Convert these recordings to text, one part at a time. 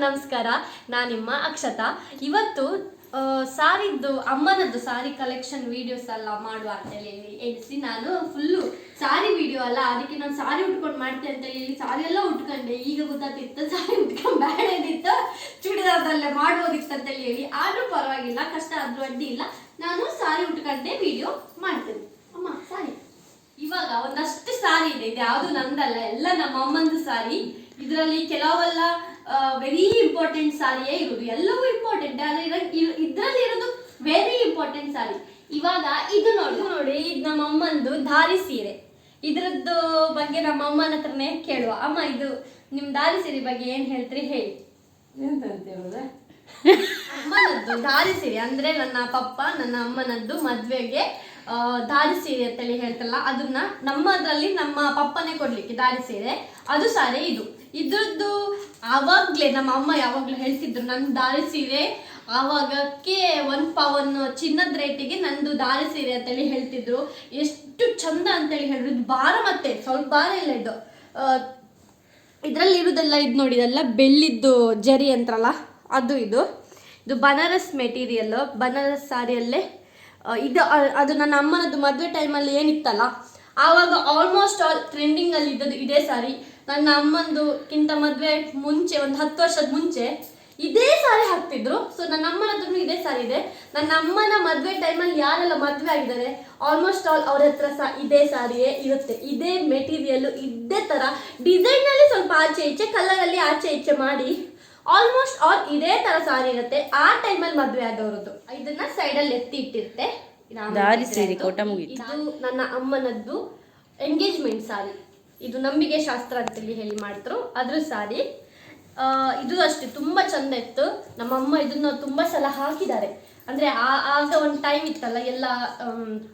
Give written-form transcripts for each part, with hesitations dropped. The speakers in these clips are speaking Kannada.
ನಮಸ್ಕಾರ. ನಾನು ನಿಮ್ಮ ಅಕ್ಷತಾ. ಇವತ್ತು ಸಾರಿದ್ದು ಅಮ್ಮನದ್ದು ಸಾರಿ ಕಲೆಕ್ಷನ್ ವಿಡಿಯೋಸ್ ಎಲ್ಲ ಮಾಡುವ ಅಂತೇಳಿ ಎಣಿಸಿ ನಾನು ಫುಲ್ಲು ಸಾರಿ ವಿಡಿಯೋ ಅಲ್ಲ, ಅದಕ್ಕೆ ನಾನು ಸಾರಿ ಉಟ್ಕೊಂಡು ಮಾಡ್ತೆ ಅಂತ ಹೇಳಿ ಸಾರಿ ಎಲ್ಲ ಉಟ್ಕೊಂಡೆ. ಈಗ ಗೊತ್ತಾಗ್ತಿತ್ತು ಸಾರಿ ಉಟ್ಕೊಂಡು ಬೇಡ ಇದ್ದಿತ್ತು, ಚೂಡಿದಾರದಲ್ಲೇ ಮಾಡ್ಬೋದಿತ್ತು ಅಂತ ಹೇಳಿ. ಆದ್ರೂ ಪರವಾಗಿಲ್ಲ, ಕಷ್ಟ ಆದ್ರೂ ಅಡ್ಡಿ ಇಲ್ಲ, ನಾನು ಸಾರಿ ಉಟ್ಕೊಂಡೆ ವಿಡಿಯೋ ಮಾಡ್ತೇನೆ. ಅಮ್ಮ ಸಾರಿ ಇವಾಗ ಒಂದಷ್ಟು ಸಾರಿ ಇದೆ, ಇದು ಯಾವುದು ನಂದಲ್ಲ, ಎಲ್ಲ ನಮ್ಮ ಅಮ್ಮಂದು ಸಾರಿ. ಇದರಲ್ಲಿ ಕೆಲವೆಲ್ಲ ವೆರಿ ಇಂಪಾರ್ಟೆಂಟ್ ಸಾರಿಯೇ ಇರುವುದು, ಎಲ್ಲವೂ ಇಂಪಾರ್ಟೆಂಟ್, ಆದ್ರೆ ಇದ್ರಲ್ಲಿ ಇರೋದು ವೆರಿ ಇಂಪಾರ್ಟೆಂಟ್ ಸಾರಿ. ಇವಾಗ ಇದು ನೋಡಿ ಇದು ನಮ್ಮ ಅಮ್ಮಂದು ಧಾರಿ ಸೀರೆ. ಇದ್ರದ್ದು ಬಗ್ಗೆ ನಮ್ಮ ಅಮ್ಮನ ಹತ್ರನೇ ಕೇಳುವ. ಅಮ್ಮ, ಇದು ನಿಮ್ ಧಾರಿ ಸೀರೆ ಬಗ್ಗೆ ಏನ್ ಹೇಳ್ತೀರಿ ಹೇಳಿ. ಅಮ್ಮನದ್ದು ಧಾರಿ ಸೀರೆ ಅಂದ್ರೆ ನನ್ನ ಪಪ್ಪ ನನ್ನ ಅಮ್ಮನದ್ದು ಮದ್ವೆಗೆ ಧಾರಿ ಸೀರೆ ಅಂತೇಳಿ ಹೇಳ್ತಲ್ಲ, ಅದನ್ನ ನಮ್ಮದ್ರಲ್ಲಿ ನಮ್ಮ ಪಪ್ಪನೇ ಕೊಡ್ಲಿಕ್ಕೆ ಧಾರಿ ಸೀರೆ, ಅದು ಸಾರಿ. ಇದ್ರದ್ದು ಆವಾಗ್ಲೇ ನಮ್ಮ ಅಮ್ಮ ಯಾವಾಗ್ಲೂ ಹೇಳ್ತಿದ್ರು, ನನ್ನ ಧಾರಿ ಸೀರೆ ಆವಾಗಕ್ಕೆ 1 ಪವನ್ ಚಿನ್ನದ ರೇಟಿಗೆ ನಂದು ಧಾರಿ ಸೀರೆ ಅಂತೇಳಿ ಹೇಳ್ತಿದ್ರು. ಎಷ್ಟು ಚಂದ ಅಂತೇಳಿ ಹೇಳಿದ್ರು. ಇದು ಭಾರ, ಮತ್ತೆ ಸ್ವಲ್ಪ ಭಾರ ಇಲ್ಲ. ಇದ್ರಲ್ಲಿ ಇರುದೆಲ್ಲ ಇದು ನೋಡಿ, ಇದೆಲ್ಲ ಬೆಳ್ಳಿದ್ದು ಜರಿ ಅಂತಾರಲ್ಲ ಅದು. ಇದು ಬನಾರಸ್ ಮೆಟೀರಿಯಲ್, ಬನಾರಸ್ ಸಾರಿಯಲ್ಲೇ ಅದು ನನ್ನ ಅಮ್ಮನದ್ದು ಮದುವೆ ಟೈಮಲ್ಲಿ ಏನಿತ್ತಲ್ಲ ಆವಾಗ ಆಲ್ಮೋಸ್ಟ್ ಆಲ್ ಟ್ರೆಂಡಿಂಗ್ ಅಲ್ಲಿ ಇದ್ದದ್ದು ಇದೇ ಸಾರಿ. ನನ್ನ ಅಮ್ಮಂದುಕ್ಕಿಂತ ಮದುವೆ ಮುಂಚೆ ಒಂದು 10 ವರ್ಷದ ಮುಂಚೆ ಇದೇ ಸಾರಿ ಹಾಕ್ತಿದ್ರು. ಸೊ ನನ್ನ ಅಮ್ಮನದ್ದು ಇದೇ ಸಾರಿ ಇದೆ. ನನ್ನ ಅಮ್ಮನ ಮದುವೆ ಟೈಮಲ್ಲಿ ಯಾರೆಲ್ಲ ಮದುವೆ ಆಗಿದ್ದಾರೆ ಆಲ್ಮೋಸ್ಟ್ ಆಲ್ ಅವ್ರ ಹತ್ರ ಸಹ ಇದೇ ಸಾರಿಯೇ ಇರುತ್ತೆ. ಇದೇ ಮೆಟೀರಿಯಲ್, ಇದೇ ತರ ಡಿಸೈನ್ ಅಲ್ಲಿ ಸ್ವಲ್ಪ ಆಚೆ ಈಚೆ, ಕಲರ್ ಅಲ್ಲಿ ಆಚೆ ಈಚೆ ಮಾಡಿ ಆಲ್ಮೋಸ್ಟ್ ಆಲ್ ಇದೇ ತರ ಸಾರಿ ಇರುತ್ತೆ. ಆ ಟೈಮಲ್ಲಿ ಮದುವೆ ಆದವರದ್ದು ಇದನ್ನ ಸೈಡ್ ಅಲ್ಲಿ ಎತ್ತಿ ಇಟ್ಟಿರುತ್ತೆ. ಇದು ನನ್ನ ಅಮ್ಮನದ್ದು ಎಂಗೇಜ್ಮೆಂಟ್ ಸಾರಿ. ಇದು ನಂಬಿಕೆ ಶಾಸ್ತ್ರ ಅಂತೇಳಿ ಹೇಳಿ ಮಾಡ್ತರು, ಅದ್ರ ಸಾರಿ. ಇದು ಅಷ್ಟೇ ತುಂಬಾ ಚಂದ ಇತ್ತು. ನಮ್ಮಮ್ಮ ಇದನ್ನ ತುಂಬಾ ಸಲ ಹಾಕಿದ್ದಾರೆ. ಅಂದ್ರೆ ಆಗ ಒಂದು ಟೈಮ್ ಇತ್ತಲ್ಲ, ಎಲ್ಲ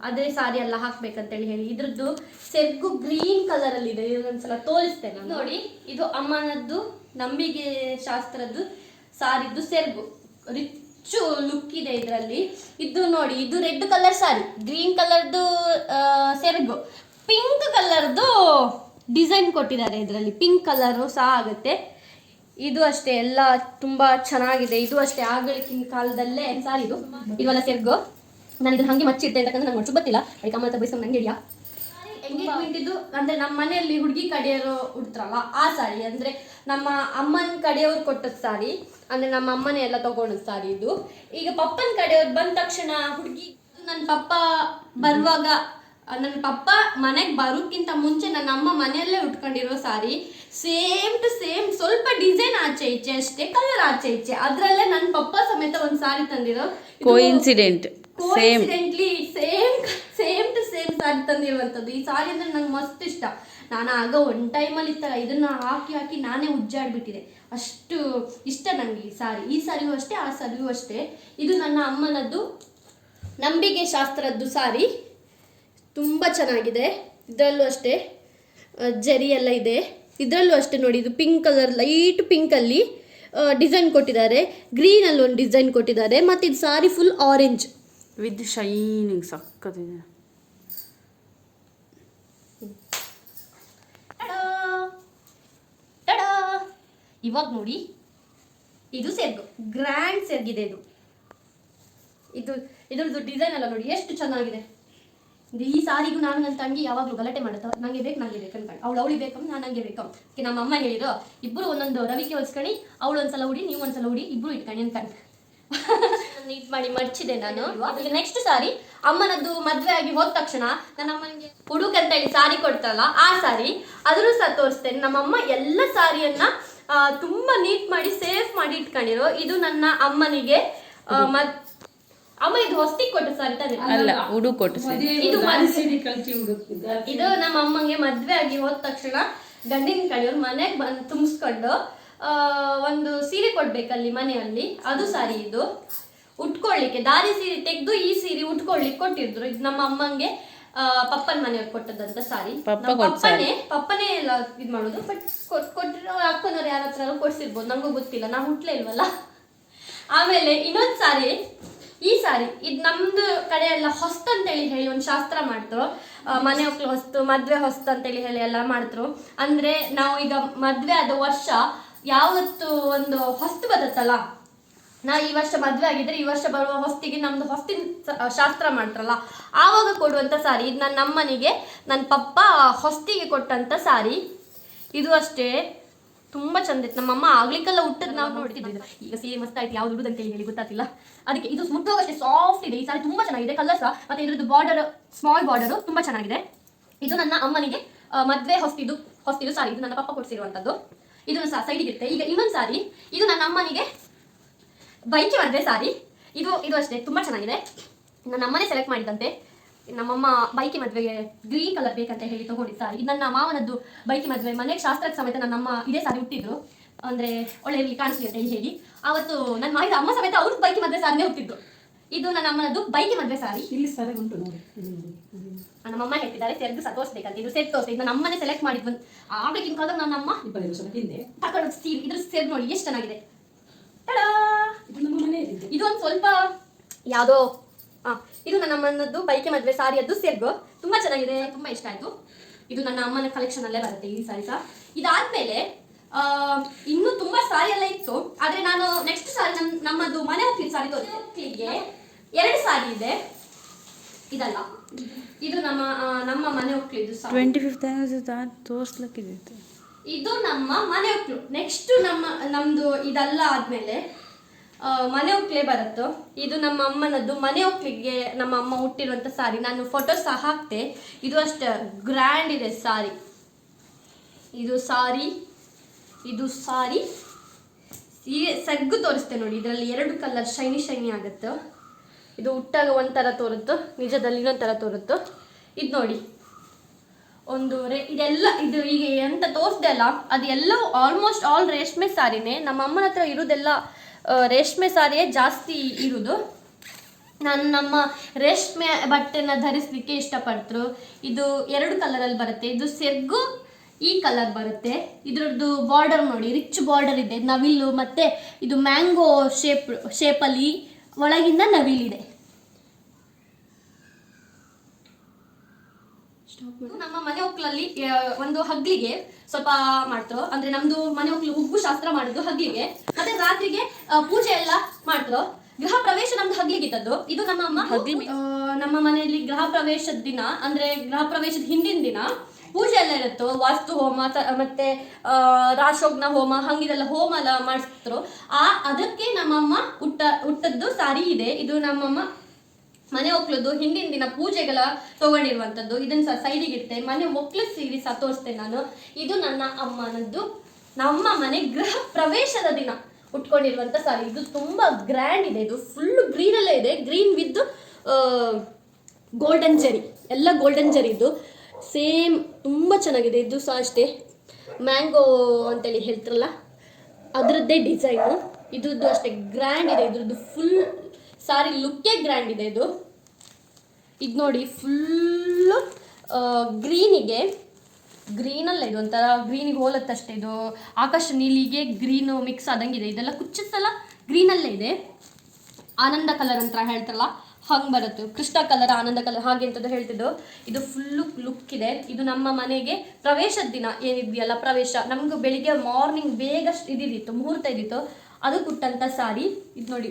ಅದೇ ಸಾರಿ ಎಲ್ಲ ಹಾಕ್ಬೇಕಂತೇಳಿ ಹೇಳಿ. ಇದ್ರದ್ದು ಸೆರ್ಗು ಗ್ರೀನ್ ಕಲರ್ ಅಲ್ಲಿ ಇದೆ, ಇದೊಂದ್ಸಲ ತೋರಿಸ್ತೇನೆ ನೋಡಿ. ಇದು ಅಮ್ಮನದ್ದು ನಂಬಿಕೆ ಶಾಸ್ತ್ರದ್ದು ಸಾರಿದ್ದು ಸೆರ್ಗು, ರಿಚ್ ಲುಕ್ ಇದೆ ಇದರಲ್ಲಿ. ಇದು ನೋಡಿ, ಇದು ರೆಡ್ ಕಲರ್ ಸಾರಿ, ಗ್ರೀನ್ ಕಲರ್ದು ಸೆರ್ಗು, ಪಿಂಕ್ ಕಲರ್ದು ಡಿಸೈನ್ ಕೊಟ್ಟಿದ್ದಾರೆ. ಇದರಲ್ಲಿ ಪಿಂಕ್ ಕಲರ್ ಸಹ ಆಗುತ್ತೆ. ಇದು ಅಷ್ಟೇ, ಎಲ್ಲ ತುಂಬಾ ಚೆನ್ನಾಗಿದೆ. ಇದು ಅಷ್ಟೇ ಆಗಳಿನ ಕಾಲದಲ್ಲೇ ಸಾರಿ. ಇದೆಲ್ಲ ಸೆರ್ಗು. ನಾನು ಇದನ್ನ ಹಂಗೆ ಮಚ್ಚಿಡ್ತೇನೆ, ಯಾಕಂದ್ರೆ ನಂಗೆ ಮಚ್ಚು ಗೊತ್ತಿಲ್ಲ. ಅದಕ್ಕೆ ಅಮ್ಮ ಹತ್ರ ಬೈಸ್ಕೊಂಡು ನಂಗೆ ಹಿಡಿಯಾ. ಎಂಗೇಜ್ಮೆಂಟ್ ಇದು ಅಂದ್ರೆ ನಮ್ಮ ಮನೆಯಲ್ಲಿ ಹುಡುಗಿ ಕಡೆಯವರು ಉಡ್ತಾರಲ್ಲ ಆ ಸಾರಿ, ಅಂದ್ರೆ ನಮ್ಮ ಅಮ್ಮನ ಕಡೆಯವ್ರು ಕೊಟ್ಟದ ಸಾರಿ, ಅಂದ್ರೆ ನಮ್ಮ ಅಮ್ಮನೇ ಎಲ್ಲ ತಗೊಂಡದ್ ಸಾರಿ ಇದು. ಈಗ ಪಪ್ಪನ ಕಡೆಯವ್ರು ಬಂದ ತಕ್ಷಣ ಹುಡುಗಿ, ನನ್ನ ಪಪ್ಪ ಬರುವಾಗ, ನನ್ನ ಪಪ್ಪ ಮನೆಗೆ ಬರೋಕ್ಕಿಂತ ಮುಂಚೆ ನನ್ನ ಅಮ್ಮ ಮನೆಯಲ್ಲೇ ಉಟ್ಕೊಂಡಿರೋ ಸಾರಿ, ಸೇಮ್ ಟು ಸೇಮ್, ಸ್ವಲ್ಪ ಡಿಸೈನ್ ಆಚೆ ಈಚೆ ಅಷ್ಟೇ, ಕಲರ್ ಆಚೆ ಈಚೆ. ಅದ್ರಲ್ಲೇ ನನ್ನ ಪಪ್ಪ ಸಮೇತ ಒಂದು ಸಾರಿ ತಂದಿರೋ, ಕೋಇನ್ಸಿಡೆಂಟ್ಲಿ ಸೇಮ್ ಟು ಸೇಮ್ ಸಾರಿ ತಂದಿರುವಂಥದ್ದು. ಈ ಸಾರಿ ಅಂದ್ರೆ ನಂಗೆ ಮಸ್ತ್ ಇಷ್ಟ. ನಾನು ಆಗ ಒಂದು ಟೈಮಲ್ಲಿ ಇತ್ತಲ್ಲ, ಇದನ್ನ ಹಾಕಿ ನಾನೇ ಉಜ್ಜಾಡ್ಬಿಟ್ಟಿದೆ, ಅಷ್ಟು ಇಷ್ಟ ನನಗೆ ಈ ಸಾರಿ. ಈ ಸಾರಿಯೂ ಅಷ್ಟೇ, ಆ ಸಾರಿಯೂ ಅಷ್ಟೇ. ಇದು ನನ್ನ ಅಮ್ಮನದ್ದು ನಂಬಿಕೆ ಶಾಸ್ತ್ರದ್ದು ಸಾರಿ, ತುಂಬ ಚೆನ್ನಾಗಿದೆ. ಇದರಲ್ಲೂ ಅಷ್ಟೇ ಜರಿ ಎಲ್ಲ ಇದೆ. ಇದರಲ್ಲೂ ಅಷ್ಟೇ ನೋಡಿ, ಇದು ಪಿಂಕ್ ಕಲರ್, ಲೈಟ್ ಪಿಂಕಲ್ಲಿ ಡಿಸೈನ್ ಕೊಟ್ಟಿದ್ದಾರೆ, ಗ್ರೀನಲ್ಲಿ ಒಂದು ಡಿಸೈನ್ ಕೊಟ್ಟಿದ್ದಾರೆ, ಮತ್ತು ಇದು ಸಾರಿ ಫುಲ್ ಆರೆಂಜ್ ವಿತ್ ಶೈನಿಂಗ್ ಸಕ್ಕತ್ತಿದೆ. ಇವಾಗ ನೋಡಿ, ಇದು ಸೆರ್ಗು, ಗ್ರ್ಯಾಂಡ್ ಸೆರ್ಗಿದೆ. ಇದ್ರದ್ದು ಡಿಸೈನ್ ಎಲ್ಲ ನೋಡಿ ಎಷ್ಟು ಚೆನ್ನಾಗಿದೆ. ಈ ಸಾರಿಗೂ ನಾನು ನನ್ನ ತಂಗಿ ಯಾವಾಗಲೂ ಗಲಾಟೆ ಮಾಡುತ್ತ, ನಂಗೆ ಬೇಕು ಅನ್ಕೊಂಡು, ಅವಳಿಗೆ ಬೇಕಂತ ನಾನು ನಂಗೆ ಬೇಕಂತ. ನಮ್ಮ ಅಮ್ಮ ಹೇಳಿರೋ, ಇಬ್ಬರು ಒಂದೊಂದು ರವಿಕೆ ಹೊಲ್ಸ್ಕೊಂಡು, ಅವಳು ಒಂದ್ಸಲ ಉಡಿ, ನೀವು ಒಂದ್ಸಲ ಉಡಿ, ಇಬ್ಬರು ಇಟ್ಕೊಂಡು ಅನ್ಕೊಂಡು ನೀಟ್ ಮಾಡಿ ಮಡ್ಚಿದೆ ನಾನು. ನೆಕ್ಸ್ಟ್ ಸಾರಿ ಅಮ್ಮನದ್ದು ಮದ್ವೆ ಆಗಿ ಹೋದ ತಕ್ಷಣ ನನ್ನ ಅಮ್ಮನಿಗೆ ಹುಡುಗಂತ ಹೇಳಿ ಸಾರಿ ಕೊಡ್ತಾರಲ್ಲ ಆ ಸಾರಿ, ಅದನ್ನು ಸಹ ತೋರಿಸ್ತೇನೆ. ನಮ್ಮಮ್ಮ ಎಲ್ಲ ಸಾರಿಯನ್ನ ತುಂಬಾ ನೀಟ್ ಮಾಡಿ ಸೇಫ್ ಮಾಡಿ ಇಟ್ಕೊಂಡಿರೋ. ಇದು ನನ್ನ ಅಮ್ಮನಿಗೆ ಅಮ್ಮ ಇದು ಹೊಸ್ತಿಗೆ ಕೊಟ್ಟು ಸಾರಿ ತಾನೆ, ಇದು ನಮ್ಮ ಅಮ್ಮಂಗೆ ಮದ್ವೆ ಆಗಿ ಹೋದ ತಕ್ಷಣ ಗಂಡಿನ ಕಡೆಯವ್ರು ಮನೆಗೆ ಬಂದು ತುಂಬಿಸ್ಕೊಂಡು ಒಂದು ಸೀರೆ ಕೊಡ್ಬೇಕಲ್ಲಿ ಮನೆಯಲ್ಲಿ, ಅದು ಸಾರಿ. ಇದು ಉಟ್ಕೊಳ್ಳಿಕ್ಕೆ ದಾರಿ ಸೀರೆ ತೆಗೆದು ಈ ಸೀರೆ ಉಟ್ಕೊಳ್ಳಿಕ್ಕೆ ಕೊಟ್ಟಿದ್ರು. ಇದು ನಮ್ಮ ಅಮ್ಮಂಗೆ ಪಪ್ಪನ ಮನೆಯವ್ರು ಕೊಟ್ಟದಂತ ಸಾರಿ. ಪಪ್ಪನೇ ಎಲ್ಲ ಇದು ಮಾಡೋದು, ಬಟ್ ಕೊಟ್ಟಿರೋ ಅಕ್ಕನವ್ರು ಯಾರ ಹತ್ರ ಕೊಡ್ಸಿರ್ಬೋದು, ನಂಗೂ ಗೊತ್ತಿಲ್ಲ, ನಾವು ಹುಟ್ಲೇ ಇಲ್ವಲ್ಲ. ಆಮೇಲೆ ಇನ್ನೊಂದು ಸಾರಿ, ಈ ಸಾರಿ ಇದು ನಮ್ದು ಕಡೆ ಎಲ್ಲ ಹೊಸ್ತು ಅಂತೇಳಿ ಹೇಳಿ ಒಂದು ಶಾಸ್ತ್ರ ಮಾಡ್ತರು. ಮನೆ ಹೊಸ್ತು, ಮದ್ವೆ ಹೊಸ್ತು ಅಂತೇಳಿ ಹೇಳಿ ಎಲ್ಲ ಮಾಡ್ತರು. ಅಂದ್ರೆ ನಾವು ಈಗ ಮದ್ವೆ ಆದ ವರ್ಷ ಯಾವತ್ತು ಒಂದು ಹೊಸ್ತು ಬರುತ್ತಲ್ಲ, ನಾ ಈ ವರ್ಷ ಮದ್ವೆ ಆಗಿದ್ರೆ ಈ ವರ್ಷ ಬರುವ ಹೊಸ್ತಿಗೆ ನಮ್ದು ಹೊಸ್ತಿನ ಶಾಸ್ತ್ರ ಮಾಡ್ತಾರಲ್ಲ ಆವಾಗ ಕೊಡುವಂತ ಸಾರಿ. ಇದು ನನ್ನ ಅಮ್ಮನಿಗೆ ನನ್ನ ಪಪ್ಪ ಹೊಸ್ತಿಗೆ ಕೊಟ್ಟಂತ ಸಾರಿ. ಇದು ಅಷ್ಟೇ ತುಂಬಾ ಚಂದ ಇತ್ತು. ನಮ್ಮಮ್ಮ ಆಗ್ಲಿಕ್ಕೆಲ್ಲ ಹುಟ್ಟದ್ ನಾವು ನೋಡ್ತಿದ್ವಿ. ಈಗ ಸೀರೆ ಮಸ್ತ್ ಆಯ್ತು, ಯಾವ್ದು ಉಡುದು ಅಂತ ಹೇಳಿ ಗೊತ್ತಾಗ್ತಿಲ್ಲ. ಅದಕ್ಕೆ ಇದು ಮುಟ್ಟೋಗಷ್ಟೇ ಸಾಫ್ಟ್ ಇದೆ. ಈ ಸಾರಿ ತುಂಬಾ ಚೆನ್ನಾಗಿದೆ, ಕಲರ್ಸ್ ಮತ್ತೆ ಇದ್ರದ್ದು ಬಾರ್ಡರ್, ಸ್ಮಾಲ್ ಬಾರ್ಡರ್ ತುಂಬಾ ಚೆನ್ನಾಗಿದೆ. ಇದು ನನ್ನ ಅಮ್ಮನಿಗೆ ಮದ್ವೆ ಹೊಸ್ತಿದು ಸಾರಿ. ಇದು ನನ್ನ ಪಪ್ಪ ಕೊಡ್ಸಿರುವಂತದ್ದು. ಇದನ್ನು ಸಹ ಸೈಡಿಗೆ ಇರುತ್ತೆ. ಈಗ ಇನ್ನೊಂದು ಸಾರಿ, ಇದು ನನ್ನ ಅಮ್ಮನಿಗೆ ಬೈಕಿ ಮದ್ವೆ ಸಾರಿ. ಇದು ಅಷ್ಟೇ ತುಂಬಾ ಚೆನ್ನಾಗಿದೆ. ನನ್ನ ಅಮ್ಮನೇ ಸೆಲೆಕ್ಟ್ ಮಾಡಿದಂತೆ. ನಮ್ಮಮ್ಮ ಬೈಕಿ ಮದ್ವೆಗೆ ಗ್ರೀನ್ ಕಲರ್ ಬೇಕಂತ ಹೇಳಿ ತಗೊಂಡಿದ್ದ ಸಾರಿ. ಇದು ನನ್ನ ಮಾವನದ್ದು ಬೈಕಿ ಮದ್ವೆ ಮನೆಗೆ ಶಾಸ್ತ್ರಕ್ಕೆ ಸಮೇತ ನನ್ನಮ್ಮ ಇದೇ ಸಾರಿ ಹುಟ್ಟಿದ್ರು, ಅಂದ್ರೆ ಒಳ್ಳೆ ಕಾಣಿಸ್ಲಿ ಅಂತ ಹೇಳಿ. ಅವತ್ತು ನನ್ನ ಮಾಡಿದ ಅಮ್ಮ ಸಮೇತ ಅವ್ರದ್ದು ಬೈಕಿ ಮದ್ವೆ ಸಾರಿನೇ ಹುಟ್ಟಿದ್ದು. ಇದು ನನ್ನ ಅಮ್ಮನದ್ದು ಬೈಕಿ ಮದ್ವೆ ಸಾರಿ. ಇಲ್ಲಿ ಸರಿ ಉಂಟು ನೋಡಿ. ನಮ್ಮಮ್ಮ ಹೇಳ್ತಿದ್ದಾರೆ ಸೆರ್ಗು ಸಹ ತೋರಿಸ್ಬೇಕಂತ. ಇದು ಸೆಟ್ ತೋರಿಸಿ. ಇದು ನನ್ನ ಅಮ್ಮನೇ ಸೆಲೆಕ್ಟ್ ಮಾಡಿದ್ವು. ಆಗ್ಲಿಕ್ಕಿನ ಕಾಲದಾಗ ನನ್ನ ಅಮ್ಮ 20 ವರ್ಷದ ಹಿಂದೆ ತಗೊಂಡು ಸೀರೆ. ಇದ್ರ ಸೆರ್ ನೋಡಿ ಎಷ್ಟು ಚೆನ್ನಾಗಿದೆ. ಇದು ನಮ್ಮ ಮನೆಯಲ್ಲಿದೆ. ಇದು ಒಂದು ಸ್ವಲ್ಪ ಯಾವುದೋ ಇದು ನನ್ನ ಅಮ್ಮನದ್ದು ಬೈಕೆ ಮದ್ವೆ ಸಾರಿಯದ್ದು ಸೆರ್ಗು ತುಂಬಾ ಚೆನ್ನಾಗಿದೆ, ತುಂಬಾ ಇಷ್ಟ ಆಯ್ತು. ಇದು ನನ್ನ ಅಮ್ಮನ ಕಲೆಕ್ಷನ್ ಅಲ್ಲೇ ಬರುತ್ತೆ ಈ ಸಾರಿ ಸಹ. ಇದಾದ್ಮೇಲೆ ಇನ್ನೂ ತುಂಬಾ ಸಾರಿ ಎಲ್ಲ ಇತ್ತು, ಆದ್ರೆ ನಾನು ನೆಕ್ಸ್ಟ್ ಸಾರಿ ನಮ್ಮದು ಮನೆ ಹೋಗ್ಲಿಕ್ಕೆ ಸಾರಿ ತೋರಿಸ್ಲಿಕ್ಕೆ 2 ಸಾರಿ ಇದೆ. ಇದಲ್ಲ, ಇದು ನಮ್ಮ ಮನೆ ಹೋಗ್ಲಿದ್ದು ಸಾರಿ. 25th ತೋರಿಸ್ಲಿಕ್ಕಿದೆ. ಇದು ನಮ್ಮ ಮನೆ ಹೋಗ್ಲು. ನೆಕ್ಸ್ಟ್ ನಮ್ದು ಇದೆಲ್ಲ ಆದ್ಮೇಲೆ ಮನೆ ಒಕ್ಲೆ ಬರುತ್ತೋ. ಇದು ನಮ್ಮ ಅಮ್ಮನದ್ದು ಮನೆ ಒಕ್ಲಿಗೆ ನಮ್ಮ ಅಮ್ಮ ಹುಟ್ಟಿರುವಂತ ಸಾರಿ. ನಾನು ಫೋಟೋ ಸಹ ಹಾಕ್ತೆ. ಇದು ಅಷ್ಟೇ ಗ್ರ್ಯಾಂಡ್ ಇದೆ ಸಾರಿ. ಇದು ಸಾರಿ ಸೀರೆ ಸೆಗ್ಗು ತೋರಿಸ್ತೆ ನೋಡಿ. ಇದರಲ್ಲಿ 2 ಕಲರ್ ಶೈನಿ ಆಗುತ್ತೆ. ಇದು ಉಟ್ಟಾಗ ಒಂಥರ ತೋರುತ್ತೋ, ನಿಜದಲ್ಲಿ ಇನ್ನೊಂಥರ ತೋರುತ್ತೋ. ಇದು ನೋಡಿ ಇದೆಲ್ಲ ಇದು ಈಗ ಎಂತ ತೋರಿಸ್ದೆ ಅಲ್ಲ, ಅದು ಎಲ್ಲವೂ ಆಲ್ಮೋಸ್ಟ್ ಆಲ್ ರೇಷ್ಮೆ ಸಾರಿನೇ. ನಮ್ಮ ಅಮ್ಮನ ಹತ್ರ ಇರೋದೆಲ್ಲ ರೇಷ್ಮೆ ಸಾರಿಯೇ ಜಾಸ್ತಿ ಇರುವುದು. ನಮ್ಮ ರೇಷ್ಮೆ ಬಟ್ಟೆನ ಧರಿಸ್ಲಿಕ್ಕೆ ಇಷ್ಟಪಡ್ತರು. ಇದು 2 ಕಲರಲ್ಲಿ ಬರುತ್ತೆ. ಇದು ಸೆರ್ಗು ಈ ಕಲರ್ ಬರುತ್ತೆ. ಇದ್ರದ್ದು ಬಾರ್ಡರ್ ನೋಡಿ, ರಿಚ್ ಬಾರ್ಡರ್ ಇದೆ. ನವಿಲು ಮತ್ತೆ ಇದು ಮ್ಯಾಂಗೋ ಶೇಪಲ್ಲಿ ಒಳಗಿಂದ ನವಿಲಿದೆ. ನಮ್ಮ ಮನೆ ಒಕ್ಲಲ್ಲಿ ಒಂದು ಹಗ್ಲಿಗೆ ಸ್ವಲ್ಪ ಮಾಡ್ತರು. ಅಂದ್ರೆ ನಮ್ದು ಮನೆ ಒಕ್ಲು ಹುಗ್ಗು ಶಾಸ್ತ್ರ ಮಾಡುದು ಹಗ್ಲಿಗೆ, ಮತ್ತೆ ರಾತ್ರಿಗೆ ಪೂಜೆ ಎಲ್ಲ ಮಾಡ್ತರು. ಗೃಹ ಪ್ರವೇಶ ನಮ್ದು ಹಗ್ಲಿಗಿದ್ದದ್ದು. ಇದು ನಮ್ಮ ಅಮ್ಮ ನಮ್ಮ ಮನೆಯಲ್ಲಿ ಗೃಹ ಪ್ರವೇಶದ ದಿನ, ಅಂದ್ರೆ ಗೃಹ ಪ್ರವೇಶದ ಹಿಂದಿನ ದಿನ ಪೂಜೆ ಎಲ್ಲ ಇರುತ್ತೋ. ವಾಸ್ತು ಹೋಮ ಮತ್ತೆ ರಾಶೋಗ್ನ ಹೋಮ ಹಂಗಿದೆಲ್ಲ ಹೋಮ ಎಲ್ಲ ಮಾಡಿಸ್ತರು. ಅದಕ್ಕೆ ನಮ್ಮಮ್ಮ ಹುಟ್ಟದ್ದು ಸಾರಿ ಇದೆ. ಇದು ನಮ್ಮಮ್ಮ ಮನೆ ಒಕ್ಲದ್ದು ಹಿಂದಿನ ದಿನ ಪೂಜೆಗಳ ತಗೊಂಡಿರುವಂತದ್ದು. ಇದನ್ನ ಸಹ ಸೈಡಿಗೆ ಇರುತ್ತೆ. ಮನೆ ಒಕ್ಲ ಸೀರೆ ಸಹ ತೋರಿಸ್ತೇನೆ ನಾನು. ಇದು ನನ್ನ ಅಮ್ಮನದ್ದು ನಮ್ಮ ಮನೆ ಗೃಹ ಪ್ರವೇಶದ ದಿನ ಉಟ್ಕೊಂಡಿರುವಂತ ಸಾರಿ. ಇದು ತುಂಬಾ ಗ್ರ್ಯಾಂಡ್ ಇದೆ. ಇದು ಫುಲ್ ಗ್ರೀನ್ ಅಲ್ಲೇ ಇದೆ. ಗ್ರೀನ್ ವಿತ್ ಗೋಲ್ಡನ್ ಜರಿ, ಎಲ್ಲ ಗೋಲ್ಡನ್ ಜರಿ. ಇದು ಸೇಮ್ ತುಂಬಾ ಚೆನ್ನಾಗಿದೆ. ಇದು ಸಹ ಅಷ್ಟೇ ಮ್ಯಾಂಗೋ ಅಂತೇಳಿ ಹೇಳ್ತಾರಲ್ಲ ಅದರದ್ದೇ ಡಿಸೈನು. ಇದ್ರದ್ದು ಅಷ್ಟೇ ಗ್ರ್ಯಾಂಡ್ ಇದೆ. ಇದ್ರದ್ದು ಫುಲ್ ಸಾರಿ ಲುಕ್ಕೇ ಗ್ರ್ಯಾಂಡ್ ಇದೆ. ಇದು ನೋಡಿ ಫುಲ್ಲು ಗ್ರೀನಲ್ಲ, ಇದು ಒಂಥರ ಗ್ರೀನಿಗೆ ಹೋಲತ್ತಷ್ಟೇ. ಇದು ಆಕಾಶ ನೀಲಿಗೆ ಗ್ರೀನು ಮಿಕ್ಸ್ ಆದಂಗಿದೆ. ಇದೆಲ್ಲ ಕುಚ್ಚತ್ತಲ್ಲ ಗ್ರೀನಲ್ಲೇ ಇದೆ. ಆನಂದ ಕಲರ್ ಅಂತ ಹೇಳ್ತಾರಲ್ಲ ಹಂಗೆ ಬರುತ್ತೆ. ಕೃಷ್ಣ ಕಲರ್, ಆನಂದ ಕಲರ್ ಹಾಗೆ ಅಂತದ್ದು ಹೇಳ್ತಿದ್ದು. ಇದು ಫುಲ್ಲು ಲುಕ್ ಇದೆ. ಇದು ನಮ್ಮ ಮನೆಗೆ ಪ್ರವೇಶದ ದಿನ ಏನಿದೆಯಲ್ಲ ಪ್ರವೇಶ, ನಮ್ಗೆ ಬೆಳಿಗ್ಗೆ ಮಾರ್ನಿಂಗ್ ಬೇಗ ಇದಿತ್ತು, ಮುಹೂರ್ತ ಇದ್ದಿತ್ತು, ಅದು ಕೊಟ್ಟಂತ ಸಾರಿ. ಇದು ನೋಡಿ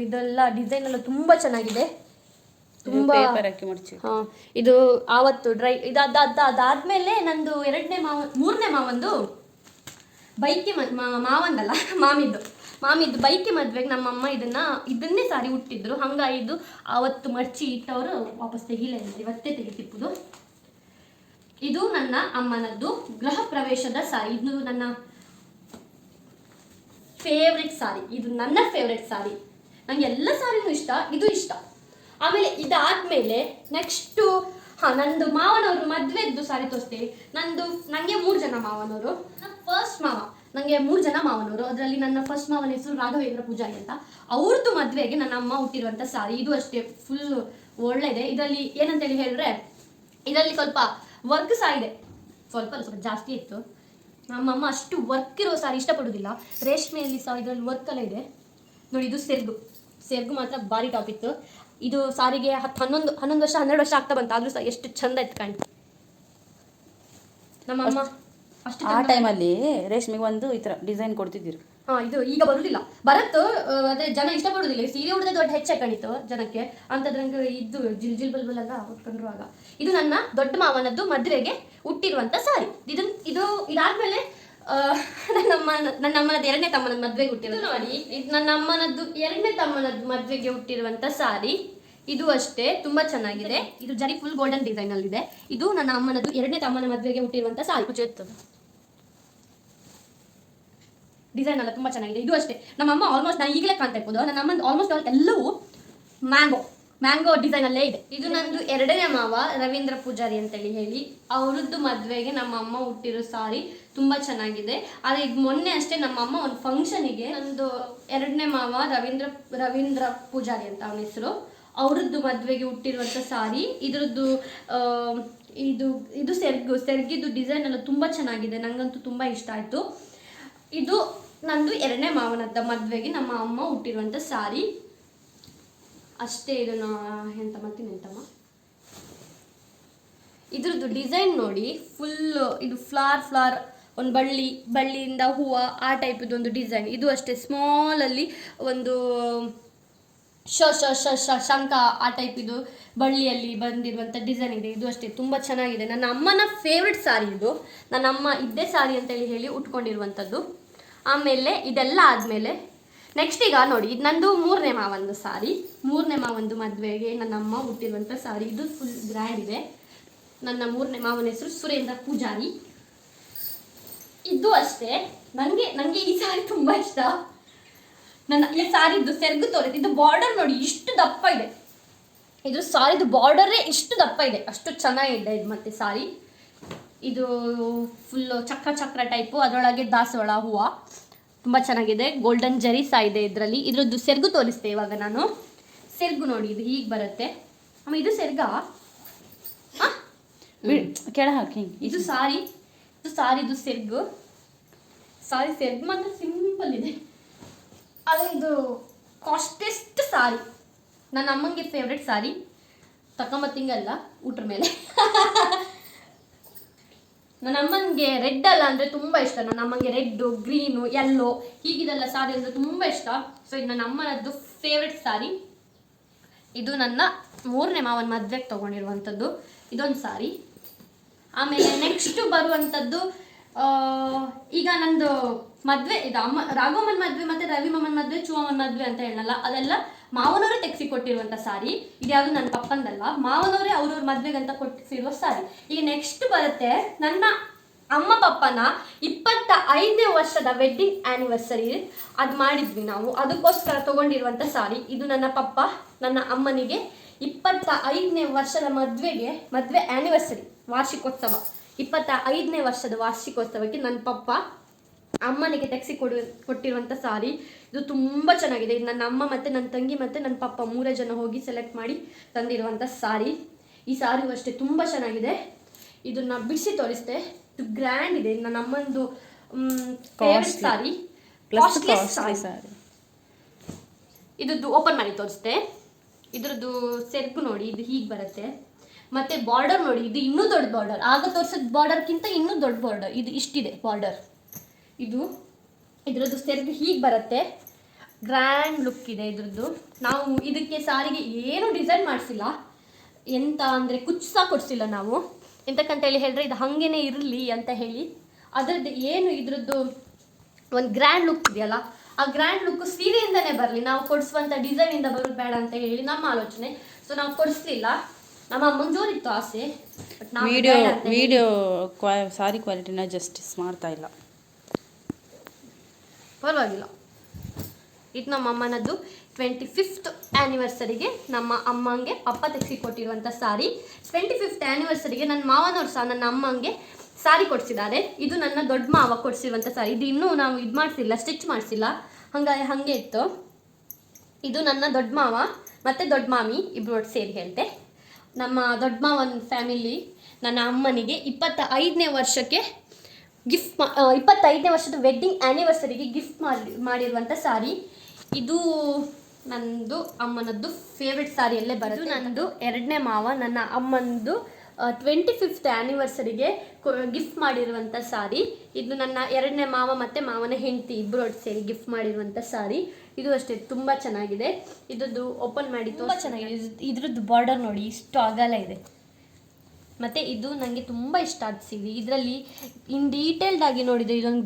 ಇದೆಲ್ಲ ಡಿಸೈನ್ ಎಲ್ಲ ತುಂಬಾ ಚೆನ್ನಾಗಿದೆ. ತುಂಬಾ ಇದು ಆವತ್ತು ಡ್ರೈ ಅದಾದ್ಮೇಲೆ ನಂದು 3ನೇ ಮಾವಂದು ಬೈಕಿ ಮಾವಂದಲ್ಲ ಮಾಮಿದ್ದು ಬೈಕಿ ಮದ್ವೆಗೆ ನಮ್ಮಮ್ಮ ಇದನ್ನೇ ಸಾರಿ ಹುಟ್ಟಿದ್ರು. ಹಂಗಾಗಿ ಇದು ಆವತ್ತು ಮಡ್ಚಿ ಇಟ್ಟವರು ವಾಪಸ್ ತೆಗಿಲೇ ಇಲ್ಲ, ಇವತ್ತೇ ತೆಗಿತಿಪ್ಪುದು. ಇದು ನನ್ನ ಅಮ್ಮನದ್ದು ಗೃಹ ಪ್ರವೇಶದ ಸಾರಿ. ಇದು ನನ್ನ ಫೇವ್ರೆಟ್ ಸಾರಿ. ಇದು ನನ್ನ ಫೇವ್ರೆಟ್ ಸಾರಿ. ನಂಗೆ ಎಲ್ಲ ಸಾರಿನೂ ಇಷ್ಟ, ಇದು ಇಷ್ಟ. ಆಮೇಲೆ ಇದಾದ್ಮೇಲೆ ನೆಕ್ಸ್ಟು ನಂದು ಮಾವನವರು ಮದ್ವೆದ್ದು ಸಾರಿ ತೋರಿಸ್ತೀವಿ. ನನಗೆ 3 ಜನ ಮಾವನವರು. ನನ್ನ ಫಸ್ಟ್ ಮಾವ, ನನಗೆ 3 ಜನ ಮಾವನವರು. ಅದರಲ್ಲಿ ನನ್ನ ಫಸ್ಟ್ ಮಾವನ ಹೆಸರು ರಾಘವೇಂದ್ರ ಪೂಜಾರಿ ಅಂತ. ಅವ್ರದ್ದು ಮದ್ವೆಗೆ ನನ್ನ ಅಮ್ಮ ಹುಟ್ಟಿರುವಂಥ ಸಾರಿ. ಇದು ಅಷ್ಟೇ ಫುಲ್ ಒಳ್ಳೆಯದೆ. ಇದರಲ್ಲಿ ಏನಂತೇಳಿ ಹೇಳಿದ್ರೆ, ಇದರಲ್ಲಿ ಸ್ವಲ್ಪ ವರ್ಕ್ ಸಹ ಇದೆ. ಸ್ವಲ್ಪ ಜಾಸ್ತಿ ಇತ್ತು. ನಮ್ಮಮ್ಮ ಅಷ್ಟು ವರ್ಕ್ ಇರೋ ಸಾರಿ ಇಷ್ಟಪಡೋದಿಲ್ಲ. ರೇಷ್ಮೆಯಲ್ಲಿ ಸಹ ಇದರಲ್ಲಿ ವರ್ಕ್ ಎಲ್ಲ ಇದೆ ನೋಡಿ. ಇದು ಸೆರ್ಗು ಮಾತ್ರ ಭಾರಿ ಟಾಪ್ ಇತ್ತು. ಇದು ಸಾರಿಗೆ 11 ವರ್ಷ 12 ವರ್ಷ ಆಗ್ತಾ ಬಂತು, ಆದ್ರೂ ಸಹ ಎಷ್ಟು ಚಂದ ಇತ್ತು ಕಾಣ್ತು. ನಮ್ಮಮ್ಮ ಅಷ್ಟು ಆ ಟೈಮಲ್ಲಿ ರೇಷ್ಮೆಗೆ ಒಂದು ಈ ಥರ ಡಿಸೈನ್ ಕೊಡ್ತಿದ್ದೀರಿ. ಇದು ಈಗ ಬರುದಿಲ್ಲ, ಬರತ್ತು. ಅದೇ ಜನ ಇಷ್ಟಪಡುದಿಲ್ಲ. ಸೀರೆ ಉಡಿದ ದೊಡ್ಡ ಹೆಚ್ಚೆ ಕಣಿತು ಜನಕ್ಕೆ ಅಂತದ್ರಂಗೆ ಇದು ಜಿಲ್ ಜಿಲ್ ಬಲ್ ಎಲ್ಲ ಉಟ್ಕೊಂಡ್ರು. ಆಗ ಇದು ನನ್ನ ದೊಡ್ಡ ಮಾವನದ್ದು ಮದುವೆಗೆ ಹುಟ್ಟಿರುವಂತ ಸಾರಿ. ಇದು ಇದಾದ್ಮೇಲೆ ನನ್ನ ಅಮ್ಮನದ್ದು ಎರಡನೇ ತಮ್ಮನ ಮದ್ವೆಗೆ ಹುಟ್ಟಿರೋದು ನೋಡಿ. ಇದು ನನ್ನ ಅಮ್ಮನದ್ದು ಎರಡನೇ ತಮ್ಮನದ್ದು ಮದ್ವೆಗೆ ಹುಟ್ಟಿರುವಂತ ಸಾರಿ. ಇದು ಅಷ್ಟೇ ತುಂಬಾ ಚೆನ್ನಾಗಿದೆ. ಇದು ಜರಿ ಫುಲ್ ಗೋಲ್ಡನ್ ಡಿಸೈನ್ ಅಲ್ಲಿ ಇದೆ. ಇದು ನನ್ನ ಅಮ್ಮನದ್ದು ಎರಡನೇ ತಮ್ಮನ ಮದ್ವೆಗೆ ಹುಟ್ಟಿರುವಂತ ಸಾರಿ. ಡಿಸೈನ್ ಎಲ್ಲ ತುಂಬಾ ಚೆನ್ನಾಗಿದೆ. ಇದು ಅಷ್ಟೇ ನಮ್ಮಮ್ಮ ಆಲ್ಮೋಸ್ಟ್ ನಾನು ಈಗಲೇ ಕಾಣ್ತಾ ಇರ್ಬೋದು, ನನ್ನ ಅಮ್ಮನ ಆಲ್ಮೋಸ್ಟ್ ಎಲ್ಲವೂ ಮ್ಯಾಂಗೋ ಡಿಸೈನ್ ಅಲ್ಲೇ ಇದೆ. ಇದು ನಂದು ಎರಡನೇ ಮಾವ ರವೀಂದ್ರ ಪೂಜಾರಿ ಅಂತೇಳಿ ಹೇಳಿ ಅವರದ್ದು ಮದ್ವೆಗೆ ನಮ್ಮ ಅಮ್ಮ ಹುಟ್ಟಿರೋ ಸಾರಿ ತುಂಬಾ ಚೆನ್ನಾಗಿದೆ. ಆದ್ರೆ ಇದು ಮೊನ್ನೆ ಅಷ್ಟೇ ನಮ್ಮ ಅಮ್ಮ ಒಂದು ಫಂಕ್ಷನಿಗೆ ನಂದು ಎರಡನೇ ಮಾವ ರವೀಂದ್ರ ಪೂಜಾರಿ ಅಂತ ಅವನ ಹೆಸರು, ಅವರದ್ದು ಮದ್ವೆಗೆ ಹುಟ್ಟಿರುವಂತ ಸಾರಿ. ಇದ್ರದ್ದು ಇದು ಸೆರ್ಗಿದ್ದು ಡಿಸೈನ್ ಎಲ್ಲ ತುಂಬಾ ಚೆನ್ನಾಗಿದೆ, ನಂಗಂತೂ ತುಂಬಾ ಇಷ್ಟ ಆಯ್ತು. ಇದು ನಂದು ಎರಡನೇ ಮಾವನದ್ದ ಮದ್ವೆಗೆ ನಮ್ಮ ಅಮ್ಮ ಹುಟ್ಟಿರುವಂತ ಸಾರಿ ಅಷ್ಟೇ. ಇದನ್ನ ಎಂತಮ್ಮ ಇದ್ರದ್ದು ಡಿಸೈನ್ ನೋಡಿ, ಫುಲ್ ಇದು ಫ್ಲವರ್ ಒಂದು ಬಳ್ಳಿಯಿಂದ ಹೂವು ಆ ಟೈಪ್ ಒಂದು ಡಿಸೈನ್. ಇದು ಅಷ್ಟೇ ಸ್ಮಾಲ್ ಅಲ್ಲಿ ಒಂದು ಶಂಕ ಆ ಟೈಪ್ ಇದು ಬಳ್ಳಿಯಲ್ಲಿ ಬಂದಿರುವಂಥ ಡಿಸೈನ್ ಇದೆ. ಇದು ಅಷ್ಟೇ ತುಂಬ ಚೆನ್ನಾಗಿದೆ. ನನ್ನ ಅಮ್ಮನ ಫೇವ್ರೆಟ್ ಸಾರಿ ಇದು. ನನ್ನ ಅಮ್ಮ ಇದ್ದೇ ಸಾರಿ ಅಂತೇಳಿ ಹೇಳಿ ಉಟ್ಕೊಂಡಿರುವಂಥದ್ದು. ಆಮೇಲೆ ಇದೆಲ್ಲ ಆದಮೇಲೆ ನೆಕ್ಸ್ಟ್ ಈಗ ನೋಡಿ, ಇದು ನಂದು ಮೂರನೇ ಮಾವಂದು ಸಾರಿ. ಮೂರನೇ ಮಾವಂದು ಮದುವೆಗೆ ನನ್ನ ಅಮ್ಮ ಹುಟ್ಟಿರುವಂಥ ಸಾರಿ. ಇದು ಫುಲ್ ಗ್ರ್ಯಾಂಡ್ ಇದೆ. ನನ್ನ ಮೂರನೇ ಮಾವನ ಹೆಸರು ಸುರೇಂದ್ರ ಪೂಜಾರಿ. ಇದು ಅಷ್ಟೇ ನನಗೆ ಈ ಸಾರಿ ತುಂಬ ಇಷ್ಟ. ಈ ಸಾರಿದ್ದು ಸೆರ್ಗು ತೋರಿದೆ. ಇದು ಬಾರ್ಡರ್ ನೋಡಿ ಇಷ್ಟು ದಪ್ಪ ಇದೆ. ಇದು ಸಾರಿದು ಬಾರ್ಡರೇ ಇಷ್ಟು ದಪ್ಪ ಇದೆ, ಅಷ್ಟು ಚೆನ್ನಾಗಿದೆ ಇದು. ಮತ್ತೆ ಸಾರಿ ಇದು ಫುಲ್ಲು ಚಕ್ರ ಟೈಪು, ಅದರೊಳಗೆ ದಾಸವಾಳ ಹೂವು ತುಂಬ ಚೆನ್ನಾಗಿದೆ. ಗೋಲ್ಡನ್ ಜರಿ ಸಹ ಇದೆ ಇದರಲ್ಲಿ. ಇದ್ರದ್ದು ಸೆರ್ಗು ತೋರಿಸ್ತೆ ಇವಾಗ ನಾನು. ಸೆರ್ಗು ನೋಡಿ ಇದು ಹೀಗೆ ಬರುತ್ತೆ. ಆಮೇಲೆ ಇದು ಸೆರ್ಗ ಕೆಳ ಹಾಕಿ. ಇದು ಸಾರಿದು ಸೆರ್ಗು ಮಾತ್ರ ಸಿಂಪಲ್ ಇದೆ. ಅದು ಇದು ಕಾಸ್ಟೆಸ್ಟ್ ಸಾರಿ, ನನ್ನ ಅಮ್ಮಂಗೆ ಫೇವ್ರೆಟ್ ಸಾರಿ. ತಕೊಂಬತ್ತಿಂಗಲ್ಲ ಊಟ್ರ ಮೇಲೆ. ನನ್ನ ಅಮ್ಮನಿಗೆ ರೆಡ್ ಅಲ್ಲ ಅಂದರೆ ತುಂಬ ಇಷ್ಟ. ನನ್ನ ಅಮ್ಮನಿಗೆ ರೆಡ್ಡು ಗ್ರೀನು ಯೆಲ್ಲೋ ಹೀಗಿದೆಲ್ಲ ಸಾರಿ ಅಂದರೆ ತುಂಬ ಇಷ್ಟ. ಸೊ ಇದು ನನ್ನ ಅಮ್ಮನದ್ದು ಫೇವ್ರೆಟ್ ಸಾರಿ. ಇದು ನನ್ನ ಮೂರನೇ ಮಾವನ ಮದುವೆಗೆ ತೊಗೊಂಡಿರುವಂಥದ್ದು ಇದೊಂದು ಸಾರಿ. ಆಮೇಲೆ ನೆಕ್ಸ್ಟ್ ಬರುವಂಥದ್ದು ಈಗ ನಂದು ಮದುವೆ ಇದು ರಾಘವಮ್ಮನ ಮದುವೆ ಮತ್ತು ರವಿ ಮಾಮನ ಮದುವೆ, ಚುವಮ್ಮನ ಮದುವೆ ಅಂತ ಹೇಳಲ್ಲ, ಅದೆಲ್ಲ ಮಾವನವರೇ ತೆಗೆಸಿಕೊಟ್ಟಿರುವಂಥ ಸಾರಿ. ಇದ್ಯಾವುದು ನನ್ನ ಪಪ್ಪಂದಲ್ಲ, ಮಾವನವರೇ ಅವ್ರವ್ರ ಮದುವೆಗಂತ ಕೊಟ್ಟಿಸಿರುವ ಸಾರಿ. ಈಗ ನೆಕ್ಸ್ಟ್ ಬರುತ್ತೆ ನನ್ನ ಅಮ್ಮ ಪಪ್ಪನ 25ನೇ ವರ್ಷದ ವೆಡ್ಡಿಂಗ್ ಆ್ಯನಿವರ್ಸರಿ. ಅದು ಮಾಡಿದ್ವಿ ನಾವು, ಅದಕ್ಕೋಸ್ಕರ ತೊಗೊಂಡಿರುವಂಥ ಸಾರಿ. ಇದು ನನ್ನ ಪಪ್ಪ ನನ್ನ ಅಮ್ಮನಿಗೆ 25ನೇ ವರ್ಷದ ಮದುವೆ ಆ್ಯನಿವರ್ಸರಿ ವಾರ್ಷಿಕೋತ್ಸವ, 25ನೇ ವರ್ಷದ ವಾರ್ಷಿಕೋತ್ಸವಕ್ಕೆ ನನ್ನ ಪಪ್ಪ ಅಮ್ಮನಿಗೆ ಕೊಟ್ಟಿರುವಂಥ ಸಾರಿ. ಇದು ತುಂಬ ಚೆನ್ನಾಗಿದೆ. ಇದು ನನ್ನ ಅಮ್ಮ ಮತ್ತು ನನ್ನ ತಂಗಿ ಮತ್ತು ನನ್ನ ಪಪ್ಪ 3 ಜನ ಹೋಗಿ ಸೆಲೆಕ್ಟ್ ಮಾಡಿ ತಂದಿರುವಂಥ ಸಾರಿ. ಈ ಸಾರಿಯೂ ಅಷ್ಟೇ ತುಂಬ ಚೆನ್ನಾಗಿದೆ. ಇದನ್ನ ಬಿಡಿಸಿ ತೋರಿಸ್ತೆ. ಇದು ಗ್ರ್ಯಾಂಡ್ ಇದೆ. ನನ್ನ ಅಮ್ಮಂದು ಸಾರಿ, ಸಾರಿ. ಇದ್ರದ್ದು ಓಪನ್ ಮಾಡಿ ತೋರಿಸ್ತೆ. ಇದ್ರದ್ದು ಸೆರ್ಗು ನೋಡಿ, ಇದು ಹೀಗೆ ಬರುತ್ತೆ. ಮತ್ತೆ ಬಾರ್ಡರ್ ನೋಡಿ, ಇದು ಇನ್ನೂ ದೊಡ್ಡ ಬಾರ್ಡರ್. ಆಗ ತೋರಿಸಿದ ಬಾರ್ಡರ್ಗಿಂತ ಇನ್ನೂ ದೊಡ್ಡ ಬಾರ್ಡರ್. ಇದು ಇಷ್ಟಿದೆ ಬಾರ್ಡರ್. ಇದ್ರದ್ದು ಸೆರ್ಗು ಹೀಗೆ ಬರುತ್ತೆ. ಗ್ರ್ಯಾಂಡ್ ಲುಕ್ ಇದೆ ಇದ್ರದ್ದು. ನಾವು ಇದಕ್ಕೆ ಸಾರಿಗೆ ಏನು ಡಿಸೈನ್ ಮಾಡಿಸಿಲ್ಲ, ಎಂತ ಅಂದರೆ ಕುಚ್ಚು ಸಹ ಕೊಡಿಸಿಲ್ಲ ನಾವು. ಎಂತಕ್ಕಂತೇಳಿ ಹೇಳಿದ್ರೆ ಇದು ಹಾಗೇನೆ ಇರಲಿ ಅಂತ ಹೇಳಿ ಅದರದ್ದು ಏನು ಇದ್ರದ್ದು ಒಂದು ಗ್ರ್ಯಾಂಡ್ ಲುಕ್ ಇದೆಯಲ್ಲ, ಆ ಗ್ರ್ಯಾಂಡ್ ಲುಕ್ ಸೀರೆಯಿಂದನೇ ಬರಲಿ, ನಾವು ಕೊಡಿಸುವಂಥ ಡಿಸೈನಿಂದ ಬರೋದು ಬೇಡ ಅಂತ ಹೇಳಿ ನಮ್ಮ ಆಲೋಚನೆ. ಸೊ ನಾವು ಕೊಡಿಸ್ಲಿಲ್ಲ. ನಮ್ಮ ಮುಂಜೋರಿತ್ತು ಆಸೆ, ಬಟ್ ವಿಡಿಯೋ ಸಾರಿ ಕ್ವಾಲಿಟಿನ ಜಸ್ಟಿಸ್ ಮಾಡ್ತಾ ಇಲ್ಲ. ಪರವಾಗಿಲ್ಲ. ಇದು ನಮ್ಮ ಅಮ್ಮನದ್ದು 25th ಆ್ಯನಿವರ್ಸರಿಗೆ ನಮ್ಮ ಅಮ್ಮಂಗೆ ಪಪ್ಪ ತೆಗೆಸಿಕೊಟ್ಟಿರುವಂಥ ಸಾರಿ. 25th ಆ್ಯನಿವರ್ಸರಿಗೆ ನನ್ನ ಮಾವನವ್ರು ಸಹ ನನ್ನ ಅಮ್ಮಂಗೆ ಸಾರಿ ಕೊಡಿಸಿದ್ದಾರೆ. ಇದು ನನ್ನ ದೊಡ್ಡ ಮಾವ ಕೊಡಿಸಿರುವಂಥ ಸಾರಿ. ಇದು ಇನ್ನೂ ನಾವು ಇದು ಮಾಡಿಸಿಲ್ಲ, ಸ್ಟಿಚ್ ಮಾಡಿಸಿಲ್ಲ, ಹಾಗೆ ಇತ್ತು. ಇದು ನನ್ನ ದೊಡ್ಡ ಮಾವ ಮತ್ತು ದೊಡ್ಡ ಮಾಮಿ ಇಬ್ಬರು ಸೇರಿ ಹೇಳ್ತೆ. ನಮ್ಮ ದೊಡ್ಡ ಮಾವನ ಫ್ಯಾಮಿಲಿ ನನ್ನ ಅಮ್ಮನಿಗೆ 25ನೇ ವರ್ಷಕ್ಕೆ 25ನೇ ವರ್ಷದ ವೆಡ್ಡಿಂಗ್ ಆ್ಯನಿವರ್ಸರಿಗೆ ಗಿಫ್ಟ್ ಮಾಡಿರುವಂಥ ಸಾರಿ. ಇದು ನನ್ನದು ಅಮ್ಮನದ್ದು ಫೇವ್ರೆಟ್ ಸಾರಿಯಲ್ಲೇ ಬರೋದು. ನನ್ನದು ಎರಡನೇ ಮಾವ ನನ್ನ ಅಮ್ಮನದು 25th ಆ್ಯನಿವರ್ಸರಿಗೆ ಗಿಫ್ಟ್ ಮಾಡಿರುವಂಥ ಸಾರಿ. ಇದು ನನ್ನ ಎರಡನೇ ಮಾವ ಮತ್ತು ಮಾವನ ಹೆಂಡತಿ ಇಬ್ಬರು ಒಟ್ಟು ಸೇರಿ ಗಿಫ್ಟ್ ಮಾಡಿರುವಂಥ ಸಾರಿ. ಇದು ಅಷ್ಟೇ ತುಂಬ ಚೆನ್ನಾಗಿದೆ. ಇದ್ರದ್ದು ಓಪನ್ ಮಾಡಿ ತುಂಬ ಚೆನ್ನಾಗಿದೆ. ಇದ್ರದ್ದು ಬಾರ್ಡರ್ ನೋಡಿ ಇಷ್ಟು ಅಗಲ ಇದೆ. ಮತ್ತು ಇದು ನನಗೆ ತುಂಬ ಇಷ್ಟ ಆದ ಸೀರೆ. ಇದರಲ್ಲಿ ಇನ್ ಡೀಟೇಲ್ಡ್ ಆಗಿ ನೋಡಿದರೆ ಇದೊಂದು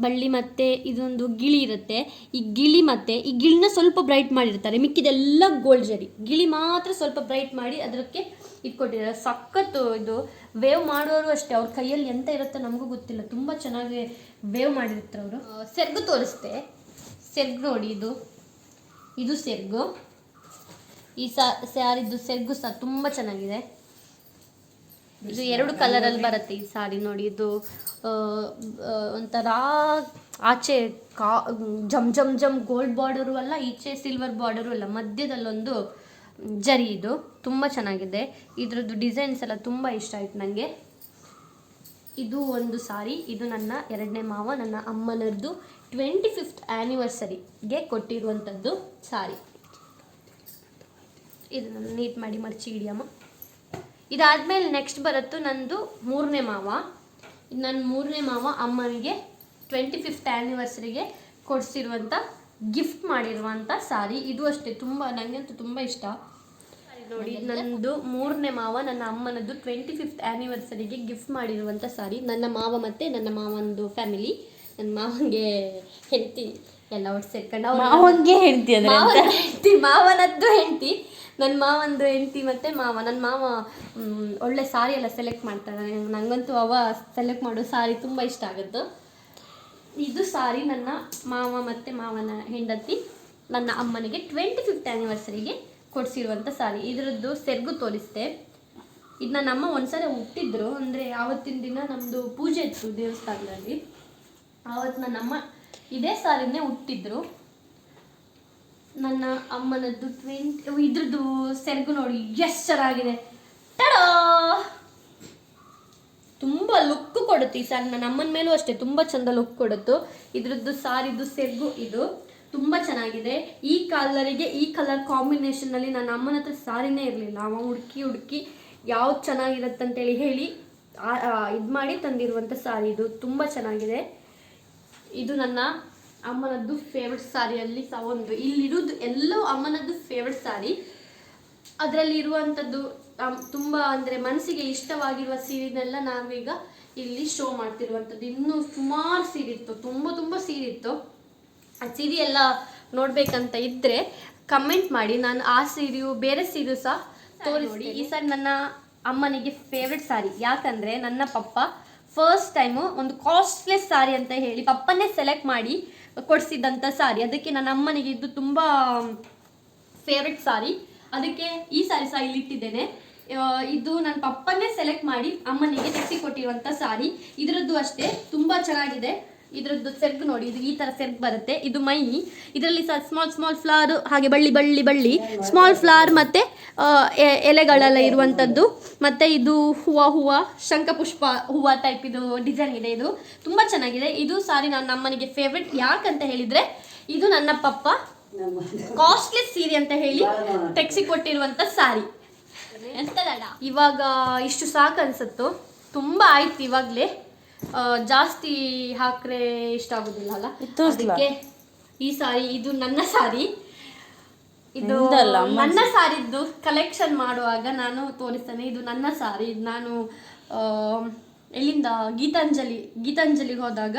ಬಳ್ಳಿ ಮತ್ತು ಇದೊಂದು ಗಿಳಿ ಇರುತ್ತೆ. ಈ ಗಿಳಿ ಮತ್ತು ಈ ಗಿಳಿನ ಸ್ವಲ್ಪ ಬ್ರೈಟ್ ಮಾಡಿರ್ತಾರೆ, ಮಿಕ್ಕಿದೆಲ್ಲ ಗೋಲ್ಡ್ ಜರಿ. ಗಿಳಿ ಮಾತ್ರ ಸ್ವಲ್ಪ ಬ್ರೈಟ್ ಮಾಡಿ ಅದಕ್ಕೆ ಇಟ್ಕೊಟ್ಟಿದ್ದಾರೆ. ಸಖತ್ತು. ಇದು ವೇವ್ ಮಾಡೋರು ಅಷ್ಟೇ, ಅವ್ರ ಕೈಯಲ್ಲಿ ಎಂತ ಇರುತ್ತೋ ನಮಗೂ ಗೊತ್ತಿಲ್ಲ, ತುಂಬ ಚೆನ್ನಾಗಿ ವೇವ್ ಮಾಡಿರ್ತಾರೆ ಅವರು. ಸೆರ್ಗು ತೋರಿಸ್ತೆ. ಸೆರ್ಗು ನೋಡಿ, ಇದು ಸೆರ್ಗು. ಈ ಸ್ಯಾರಿದ್ದು ಸೆರ್ಗು ಸಹ ತುಂಬ ಚೆನ್ನಾಗಿದೆ. ಇದು 2 ಕಲರಲ್ಲಿ ಬರುತ್ತೆ ಈ ಸಾರಿ ನೋಡಿ. ಇದು ಒಂಥರ ಆಚೆ ಜಮ್ ಗೋಲ್ಡ್ ಬಾರ್ಡರು ಅಲ್ಲ, ಈಚೆ ಸಿಲ್ವರ್ ಬಾರ್ಡರು ಅಲ್ಲ, ಮಧ್ಯದಲ್ಲೊಂದು ಜರಿ. ಇದು ತುಂಬ ಚೆನ್ನಾಗಿದೆ. ಇದರದ್ದು ಡಿಸೈನ್ಸ್ ಎಲ್ಲ ತುಂಬ ಇಷ್ಟ ಆಯ್ತು ನನಗೆ. ಇದು ಒಂದು ಸಾರಿ. ಇದು ನನ್ನ ಎರಡನೇ ಮಾವ, ನನ್ನ ಅಮ್ಮನದ್ದು 25th ಆ್ಯನಿವರ್ಸರಿಗೆ ಕೊಟ್ಟಿರುವಂಥದ್ದು ಸಾರಿ. ಇದನ್ನು ನೀಟ್ ಮಾಡಿ ಮರ್ಚಿ ಹಿಡಿಯಮ್ಮ. ಇದಾದಮೇಲೆ ನೆಕ್ಸ್ಟ್ ಬರುತ್ತು ನಂದು 3ನೇ ಮಾವ. ನನ್ನ 3ನೇ ಮಾವ ಅಮ್ಮನಿಗೆ 25th ಆ್ಯನಿವರ್ಸರಿಗೆ ಕೊಡಿಸಿರುವಂಥ ಗಿಫ್ಟ್ ಮಾಡಿರುವಂಥ ಸಾರಿ. ಇದು ಅಷ್ಟೇ ತುಂಬ ನನಗಂತೂ ತುಂಬ ಇಷ್ಟ. ನೋಡಿ, ನನ್ನದು 3ನೇ ಮಾವ ನನ್ನ ಅಮ್ಮನದ್ದು 25th ಆ್ಯನಿವರ್ಸರಿಗೆ ಗಿಫ್ಟ್ ಮಾಡಿರುವಂಥ ಸಾರಿ. ನನ್ನ ಮಾವ ಮತ್ತು ನನ್ನ ಮಾವನದು ಫ್ಯಾಮಿಲಿ, ನನ್ನ ಮಾವನಿಗೆ ಹೆಂಡತಿ ಎಲ್ಲ ಒಟ್ಟು ಸೇರ್ಕೊಂಡು ಮಾವನಿಗೆ ಹೆಂಡತಿ ಮಾವನದ್ದು ಹೆಂಡತಿ, ನನ್ನ ಮಾವಂದು ಹೆಂಡತಿ ಮತ್ತು ನನ್ನ ಮಾವ ಒಳ್ಳೆ ಸಾರಿ ಎಲ್ಲ ಸೆಲೆಕ್ಟ್ ಮಾಡ್ತಾರೆ. ನನಗಂತೂ ಸೆಲೆಕ್ಟ್ ಮಾಡೋ ಸಾರಿ ತುಂಬ ಇಷ್ಟ ಆಗುತ್ತೆ. ಇದು ಸಾರಿ ನನ್ನ ಮಾವ ಮತ್ತು ಮಾವನ ಹೆಂಡತಿ ನನ್ನ ಅಮ್ಮನಿಗೆ 25th ಆ್ಯನಿವರ್ಸರಿಗೆ ಕೊಡಿಸಿರುವಂಥ ಸಾರಿ. ಇದರದ್ದು ಸೆರ್ಗು ತೋರಿಸ್ತೆ. ಇದು ನನ್ನ ಅಮ್ಮ ಒಂದ್ಸಲ ಹುಟ್ಟಿದ್ರು, ಅಂದರೆ ಆವತ್ತಿನ ದಿನ ನಮ್ಮದು ಪೂಜೆ ಇತ್ತು ದೇವಸ್ಥಾನದಲ್ಲಿ. ಆವತ್ತು ನನ್ನಮ್ಮ ಇದೇ ಸಾರಿನೇ ಹುಟ್ಟಿದ್ರು. ನನ್ನ ಅಮ್ಮನದ್ದು ಇದ್ರದ್ದು ಸೆರ್ಗು ನೋಡಿ ಎಷ್ಟು ಚೆನ್ನಾಗಿದೆ. ಟಡಾ, ತುಂಬ ಲುಕ್ ಕೊಡುತ್ತೆ ಈ ಸಾರಿ. ನನ್ನ ಅಮ್ಮನ ಮೇಲೂ ಅಷ್ಟೇ ತುಂಬ ಚಂದ ಲುಕ್ ಕೊಡುತ್ತು. ಇದ್ರದ್ದು ಸಾರಿದು ಸೆರ್ಗು ಇದು ತುಂಬ ಚೆನ್ನಾಗಿದೆ. ಈ ಕಲರಿಗೆ ಈ ಕಲರ್ ಕಾಂಬಿನೇಷನಲ್ಲಿ ನನ್ನ ಅಮ್ಮನ ಹತ್ರ ಸಾರಿನೇ ಇರಲಿಲ್ಲ. ಅವ ಹುಡುಕಿ ಯಾವ್ದು ಚೆನ್ನಾಗಿರುತ್ತಂತೇಳಿ ಹೇಳಿ ಇದು ಮಾಡಿ ತಂದಿರುವಂಥ ಸಾರಿ. ಇದು ತುಂಬ ಚೆನ್ನಾಗಿದೆ. ಇದು ನನ್ನ ಅಮ್ಮನದ್ದು ಫೇವ್ರೆಟ್ ಸಾರಿಯಲ್ಲಿ ಸಹ ಒಂದು. ಇಲ್ಲಿರೋದು ಎಲ್ಲವೂ ಅಮ್ಮನದ್ದು ಫೇವ್ರೆಟ್ ಸಾರಿ. ಅದರಲ್ಲಿ ಇರುವಂಥದ್ದು ತುಂಬ ಅಂದರೆ ಮನಸ್ಸಿಗೆ ಇಷ್ಟವಾಗಿರುವ ಸೀರೆನೆಲ್ಲ ನಾವೀಗ ಇಲ್ಲಿ ಶೋ ಮಾಡ್ತಿರುವಂಥದ್ದು. ಇನ್ನೂ ಸುಮಾರು ಸೀರೆ ಇತ್ತು, ತುಂಬ ಸೀರೆ ಇತ್ತು. ಆ ಸೀರೆ ಎಲ್ಲ ನೋಡಬೇಕಂತ ಇದ್ದರೆ ಕಮೆಂಟ್ ಮಾಡಿ, ನಾನು ಆ ಸೀರೆಯು ಬೇರೆ ಸೀರೆಯು ಸಹ ತೋರಿಸಿ. ಈ ಸಾರಿ ನನ್ನ ಅಮ್ಮನಿಗೆ ಫೇವ್ರೆಟ್ ಸಾರಿ. ಯಾಕಂದರೆ ನನ್ನ ಪಪ್ಪ ಫಸ್ಟ್ ಟೈಮು ಒಂದು ಕಾಸ್ಟ್ಲೆಸ್ ಸಾರಿ ಅಂತ ಹೇಳಿ ಪಪ್ಪನೇ ಸೆಲೆಕ್ಟ್ ಮಾಡಿ ಕೊಡಿಸಿದ್ದಂಥ ಸಾರಿ. ಅದಕ್ಕೆ ನನ್ನ ಅಮ್ಮನಿಗೆ ಇದು ತುಂಬ ಫೇವ್ರೆಟ್ ಸಾರಿ. ಅದಕ್ಕೆ ಈ ಸಾರಿ ಸಹ ಇಲ್ಲಿ ಇಟ್ಟಿದ್ದೇನೆ. ಇದು ನನ್ನ ಪಪ್ಪನೇ ಸೆಲೆಕ್ಟ್ ಮಾಡಿ ಅಮ್ಮನಿಗೆ ತೆಗೆಸಿಕೊಟ್ಟಿರುವಂಥ ಸಾರಿ. ಇದರದ್ದು ಅಷ್ಟೇ ತುಂಬ ಚೆನ್ನಾಗಿದೆ. ಇದರದ್ದು ಸೆರ್ಗು ನೋಡಿ, ಇದು ಈ ಥರ ಸೆರ್ಗು ಬರುತ್ತೆ. ಇದು ಮೈ, ಇದರಲ್ಲಿ ಸಹ ಸ್ಮಾಲ್ ಫ್ಲವರ್, ಹಾಗೆ ಬಳ್ಳಿ ಸ್ಮಾಲ್ ಫ್ಲವರ್ ಮತ್ತು ಎಲೆಗಳೆಲ್ಲ ಇರುವಂಥದ್ದು. ಮತ್ತು ಇದು ಹೂವು ಶಂಖಪುಷ್ಪ ಹೂವು ಟೈಪ್ ಇದು ಡಿಸೈನ್ ಇದೆ. ಇದು ತುಂಬ ಚೆನ್ನಾಗಿದೆ. ಇದು ಸಾರಿ ನನ್ನ ಅಮ್ಮನಿಗೆ ಫೇವ್ರೆಟ್. ಯಾಕಂತ ಹೇಳಿದರೆ ಇದು ನನ್ನ ಪಪ್ಪ ಕಾಸ್ಟ್ಲೆಸ್ ಸೀರೆ ಅಂತ ಹೇಳಿ ತೆಗೆಸಿಕೊಟ್ಟಿರುವಂಥ ಸಾರಿ. ಇವಾಗ ಇಷ್ಟು ಸಾಕು ಅನ್ಸುತ್ತೋ, ತುಂಬ ಆಯ್ತು ಇವಾಗಲೇ. ಜಾಸ್ತಿ ಹಾಕ್ರೆ ಇಷ್ಟ ಆಗೋದಿಲ್ಲ ಅಲ್ಲ, ಅದಕ್ಕೆ ಈ ಸಾರಿ ಇದು ನನ್ನ ಸಾರಿ. ಇದು ನನ್ನ ಸಾರಿದ್ದು ಕಲೆಕ್ಷನ್ ಮಾಡುವಾಗ ನಾನು ತೋರಿಸ್ತೇನೆ. ಇದು ನನ್ನ ಸಾರಿ. ಇದು ನಾನು ಎಲ್ಲಿಂದ ಗೀತಾಂಜಲಿಗೆ ಹೋದಾಗ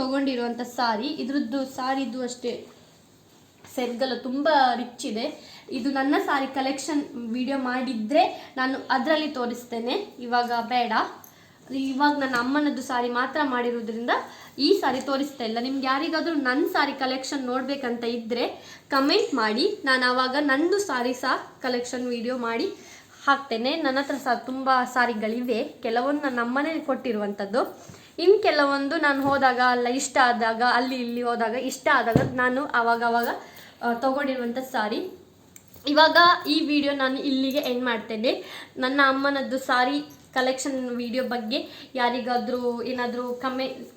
ತಗೊಂಡಿರುವಂಥ ಸಾರಿ. ಇದ್ರದ್ದು ಸಾರಿದ್ದು ಅಷ್ಟೇ ಸೆರ್ಗಲ್ಲ ತುಂಬ ರಿಚ್ ಇದೆ. ಇದು ನನ್ನ ಸಾರಿ ಕಲೆಕ್ಷನ್ ವಿಡಿಯೋ ಮಾಡಿದರೆ ನಾನು ಅದರಲ್ಲಿ ತೋರಿಸ್ತೇನೆ. ಇವಾಗ ಬೇಡ, ಇವಾಗ ನನ್ನ ಅಮ್ಮನದ್ದು ಸಾರಿ ಮಾತ್ರ ಮಾಡಿರೋದ್ರಿಂದ ಈ ಸಾರಿ ತೋರಿಸ್ತಾ ಇಲ್ಲ. ನಿಮ್ಗೆ ಯಾರಿಗಾದರೂ ನನ್ನ ಸಾರಿ ಕಲೆಕ್ಷನ್ ನೋಡಬೇಕಂತ ಇದ್ದರೆ ಕಮೆಂಟ್ ಮಾಡಿ, ನಾನು ಆವಾಗ ನಂದು ಸಾರಿ ಸಹ ಕಲೆಕ್ಷನ್ ವಿಡಿಯೋ ಮಾಡಿ ಹಾಕ್ತೇನೆ. ನನ್ನ ಹತ್ರ ಸಹ ತುಂಬ ಸಾರಿಗಳಿವೆ. ಕೆಲವೊಂದು ನನ್ನ ಅಮ್ಮನೇ ಕೊಟ್ಟಿರುವಂಥದ್ದು, ಇನ್ನು ಕೆಲವೊಂದು ನಾನು ಹೋದಾಗ ಅಲ್ಲ ಇಷ್ಟ ಆದಾಗ, ಅಲ್ಲಿ ಇಲ್ಲಿ ಹೋದಾಗ ಇಷ್ಟ ಆದಾಗ ನಾನು ಆವಾಗ ತಗೊಂಡಿರುವಂಥ ಸಾರಿ. ಇವಾಗ ಈ ವಿಡಿಯೋ ನಾನು ಇಲ್ಲಿಗೆ ಎಂಡ್ ಮಾಡ್ತೇನೆ. ನನ್ನ ಅಮ್ಮನದ್ದು ಸಾರಿ ಕಲೆಕ್ಷನ್ ವಿಡಿಯೋ ಬಗ್ಗೆ ಯಾರಿಗಾದರೂ ಏನಾದರೂ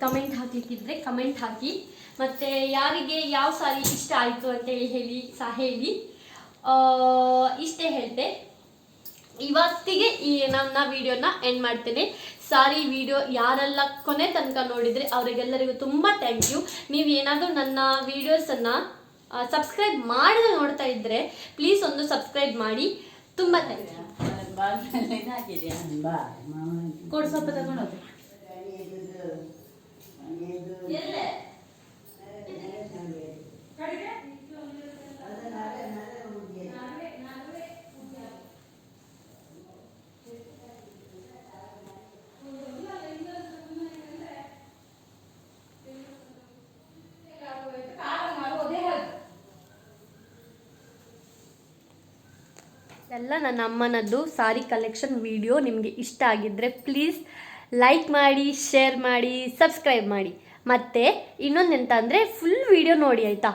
ಕಮೆಂಟ್ ಹಾಕಲಿಕ್ಕಿದ್ರೆ ಕಮೆಂಟ್ ಹಾಕಿ. ಮತ್ತು ಯಾರಿಗೆ ಯಾವ ಸಾರಿ ಇಷ್ಟ ಆಯಿತು ಅಂತೇಳಿ ಹೇಳಿ. ಇಷ್ಟೇ ಹೇಳ್ತೆ. ಇವತ್ತಿಗೆ ಈ ನನ್ನ ವಿಡಿಯೋನ ಎಂಡ್ ಮಾಡ್ತೇನೆ. ಸಾರಿ, ವಿಡಿಯೋ ಯಾರೆಲ್ಲ ಕೊನೆ ತನಕ ನೋಡಿದರೆ ಅವರಿಗೆಲ್ಲರಿಗೂ ತುಂಬ ಥ್ಯಾಂಕ್ ಯು. ನೀವು ಏನಾದರೂ ನನ್ನ ವಿಡಿಯೋಸನ್ನು ಸಬ್ಸ್ಕ್ರೈಬ್ ಮಾಡದೆ ನೋಡ್ತಾ ಇದ್ದರೆ ಪ್ಲೀಸ್ ಒಂದು ಸಬ್ಸ್ಕ್ರೈಬ್ ಮಾಡಿ. ತುಂಬ ಥ್ಯಾಂಕ್ ಯು. ಕೊಡು ಸ್ವಲ್ಪ ತಗೊಂಡೋಗಿ. ಎಲ್ಲ ನನ್ನ ಅಮ್ಮನದ್ದು ಸಾರಿ ಕಲೆಕ್ಷನ್ ವಿಡಿಯೋ ನಿಮಗೆ ಇಷ್ಟ ಆಗಿದ್ದರೆ ಪ್ಲೀಸ್ ಲೈಕ್ ಮಾಡಿ, ಶೇರ್ ಮಾಡಿ, ಸಬ್ಸ್ಕ್ರೈಬ್ ಮಾಡಿ. ಮತ್ತು ಇನ್ನೊಂದು ಎಂತ ಅಂದರೆ ಫುಲ್ ವಿಡಿಯೋ ನೋಡಿ ಆಯಿತಾ.